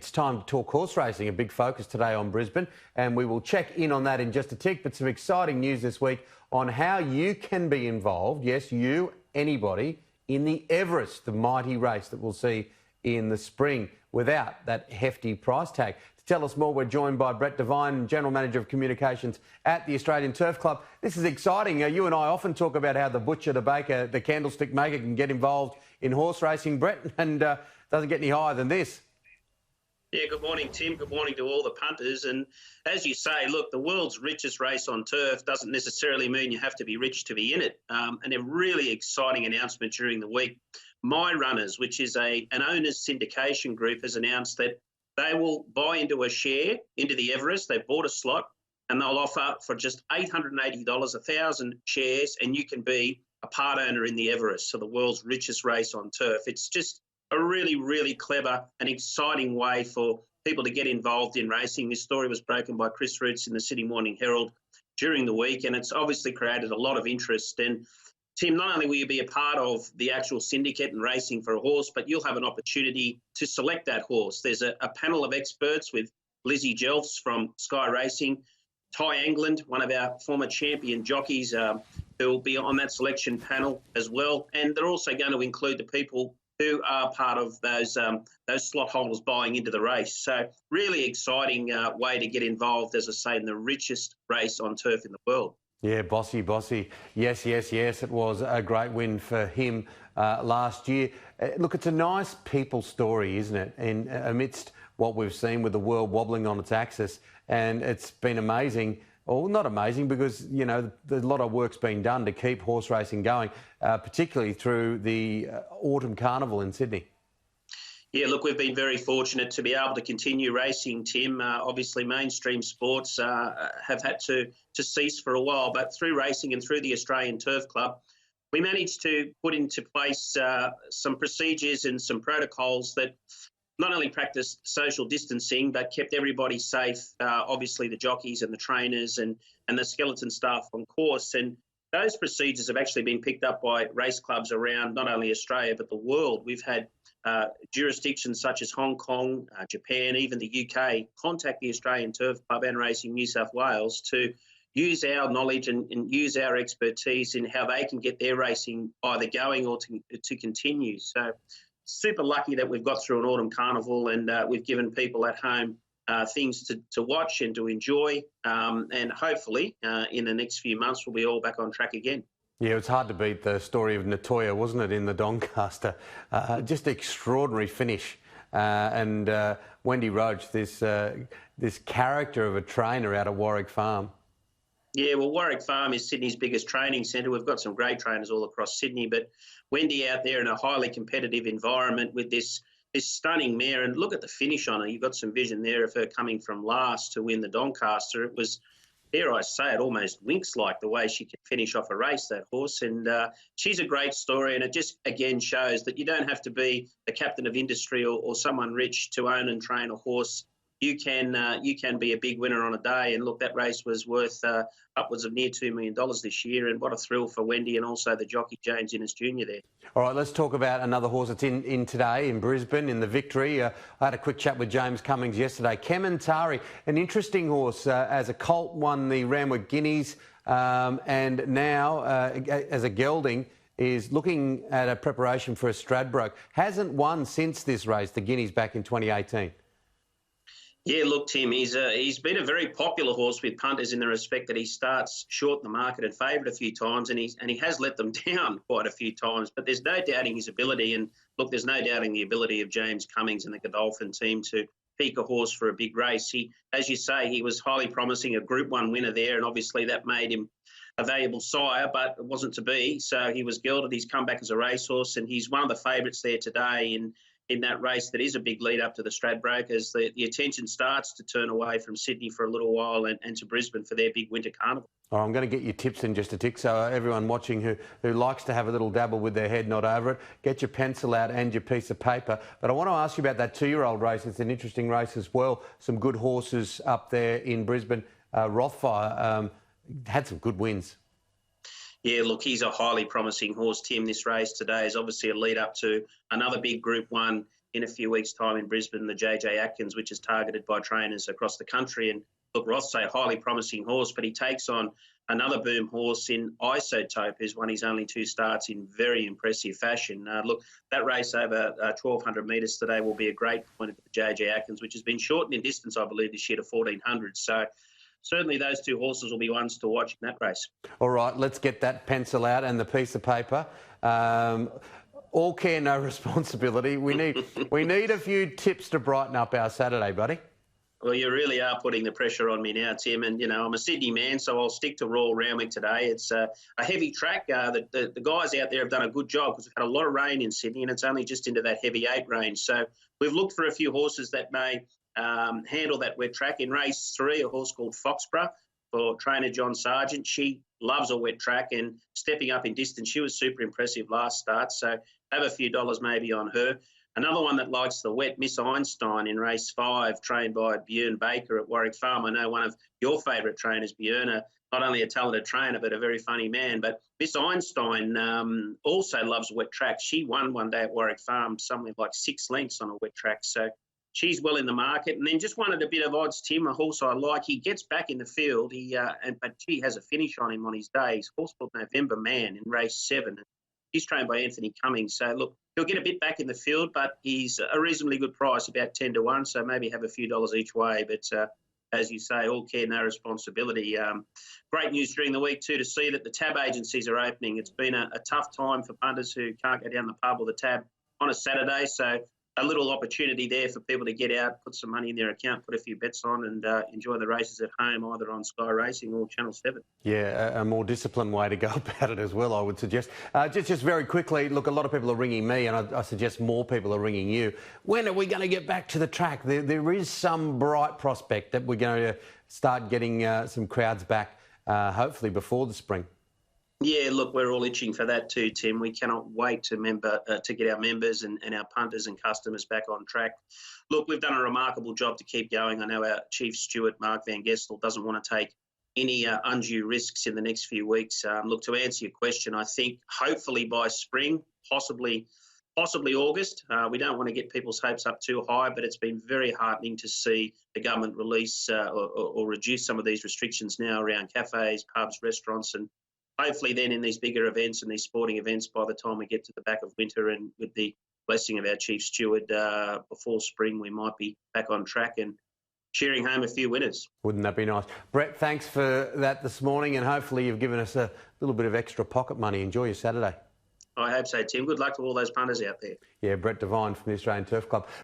It's time to talk horse racing, a big focus today on Brisbane, and we will check in on that in just a tick. But some exciting news this week on how you can be involved, yes, you, anybody, in the Everest, the mighty race that we'll see in the spring without that hefty price tag. To tell us more, we're joined by Brett Devine, General Manager of Communications at the Australian Turf Club. This is exciting. You and I often talk about how the butcher, the baker, the candlestick maker can get involved in horse racing, Brett, and doesn't get any higher than this. Yeah, good morning, Tim. Good morning to all the punters. And as you say, look, the world's richest race on turf doesn't necessarily mean you have to be rich to be in it. And a really exciting announcement during the week. miRunners, which is an owners syndication group, has announced that they will buy into a share into the Everest. They've bought a slot and they'll offer for just $880, 1,000 shares, and you can be a part owner in the Everest, so the world's richest race on turf. It's just a really, really clever and exciting way for people to get involved in racing. This story was broken by Chris Roots in the Sydney Morning Herald during the week, and it's obviously created a lot of interest. And Tim, not only will you be a part of the actual syndicate and racing for a horse, but you'll have an opportunity to select that horse. There's a panel of experts with Lizzie Jelfs from Sky Racing, Ty England, one of our former champion jockeys, who will be on that selection panel as well. And they're also going to include the people who are part of those slot holders buying into the race. So really exciting way to get involved, as I say, in the richest race on turf in the world. Yeah, bossy. Yes. It was a great win for him last year. Look, it's a nice people story, isn't it? And amidst what we've seen with the world wobbling on its axis, and it's been amazing. Well, not amazing because, you know, there's a lot of work's been done to keep horse racing going, particularly through the Autumn Carnival in Sydney. Yeah, look, we've been very fortunate to be able to continue racing, Tim. Obviously, mainstream sports have had to cease for a while, but through racing and through the Australian Turf Club, we managed to put into place some procedures and some protocols that not only practiced social distancing, but kept everybody safe, obviously the jockeys and the trainers and the skeleton staff on course. And those procedures have actually been picked up by race clubs around not only Australia, but the world. We've had jurisdictions such as Hong Kong, Japan, even the UK, contact the Australian Turf Club and Racing New South Wales to use our knowledge and use our expertise in how they can get their racing either going or to continue. So super lucky that we've got through an autumn carnival and we've given people at home things to watch and to enjoy, and hopefully in the next few months we'll be all back on track again. Yeah, it's hard to beat the story of Natoya, wasn't it, in the Doncaster? Just extraordinary finish. And Wendy Roach, this character of a trainer out of Warwick Farm. Yeah, well, Warwick Farm is Sydney's biggest training centre. We've got some great trainers all across Sydney, but Wendy out there in a highly competitive environment with this stunning mare. And look at the finish on her. You've got some vision there of her coming from last to win the Doncaster. It was, dare I say it, almost Winx-like the way she could finish off a race, that horse. And she's a great story, and it just, again, shows that you don't have to be a captain of industry or someone rich to own and train a horse. You can be a big winner on a day. And look, that race was worth upwards of near $2 million this year. And what a thrill for Wendy and also the jockey James Innes Jr. there. All right, let's talk about another horse that's in today in Brisbane in the Victory. I had a quick chat with James Cummings yesterday. Kementari, an interesting horse, as a colt, won the Randwick Guineas, and now as a gelding is looking at a preparation for a Stradbroke. Hasn't won since this race, the Guineas, back in 2018. Yeah, look, Tim, he's been a very popular horse with punters in the respect that he starts short in the market and favoured a few times, and he has let them down quite a few times. But there's no doubting his ability, and look, there's no doubting the ability of James Cummings and the Godolphin team to peak a horse for a big race. He, as you say, he was highly promising, a Group 1 winner there, and obviously that made him a valuable sire, but it wasn't to be. So he was gelded. He's come back as a racehorse, and he's one of the favourites there today in that race that is a big lead up to the Stradbroke, as the attention starts to turn away from Sydney for a little while and to Brisbane for their big winter carnival. All right, I'm going to get your tips in just a tick, so everyone watching who likes to have a little dabble with their head not over it, get your pencil out and your piece of paper. But I want to ask you about that 2-year-old race. It's an interesting race as well. Some good horses up there in Brisbane. Rothfire had some good wins. Yeah, look, he's a highly promising horse, Tim. This race today is obviously a lead up to another big Group 1 in a few weeks' time in Brisbane, the JJ Atkins, which is targeted by trainers across the country. And look, Roth's a highly promising horse, but he takes on another boom horse in Isotope, who's won his only 2 starts in very impressive fashion. Look, that race over 1,200 metres today will be a great point for the JJ Atkins, which has been shortened in distance, I believe, this year to 1,400. So certainly those 2 horses will be ones to watch in that race. All right, let's get that pencil out and the piece of paper. All care, no responsibility. We need a few tips to brighten up our Saturday, buddy. Well, you really are putting the pressure on me now, Tim. And, I'm a Sydney man, so I'll stick to Royal Randwick today. It's a heavy track. The guys out there have done a good job because we've had a lot of rain in Sydney and it's only just into that heavy 8 range. So we've looked for a few horses that may handle that wet track. In race 3, a horse called Foxborough for trainer John Sargent. She loves a wet track and stepping up in distance. She was super impressive last start. So have a few dollars maybe on her. Another one that likes the wet, Miss Einstein in race 5, trained by Björn Baker at Warwick Farm. I know one of your favourite trainers, Björn, not only a talented trainer, but a very funny man. But Miss Einstein also loves wet tracks. She won one day at Warwick Farm, somewhere like 6 lengths on a wet track. So she's well in the market. And then just wanted a bit of odds, Tim, a horse I like. He gets back in the field, but she has a finish on him on his day. He's a horse called November Man in race 7. He's trained by Anthony Cummings. So, look, he'll get a bit back in the field, but he's a reasonably good price, about 10 to 1, so maybe have a few dollars each way. But as you say, all care, no responsibility. Great news during the week, too, to see that the tab agencies are opening. It's been a tough time for punters who can't go down the pub or the tab on a Saturday, so a little opportunity there for people to get out, put some money in their account, put a few bets on and enjoy the races at home, either on Sky Racing or Channel 7. Yeah, a more disciplined way to go about it as well, I would suggest. Just very quickly, look, a lot of people are ringing me and I suggest more people are ringing you. When are we going to get back to the track? There is some bright prospect that we're going to start getting some crowds back, hopefully before the spring. Yeah, look, we're all itching for that too, Tim. We cannot wait to get our members and our punters and customers back on track. Look, we've done a remarkable job to keep going. I know our Chief Steward, Mark Van Gestel, doesn't want to take any undue risks in the next few weeks. Look, to answer your question, I think hopefully by spring, possibly August. We don't want to get people's hopes up too high, but it's been very heartening to see the government release or reduce some of these restrictions now around cafes, pubs, restaurants, and hopefully then in these bigger events and these sporting events, by the time we get to the back of winter and with the blessing of our Chief Steward before spring, we might be back on track and cheering home a few winners. Wouldn't that be nice? Brett, thanks for that this morning, and hopefully you've given us a little bit of extra pocket money. Enjoy your Saturday. I hope so, Tim. Good luck to all those punters out there. Yeah, Brett Devine from the Australian Turf Club.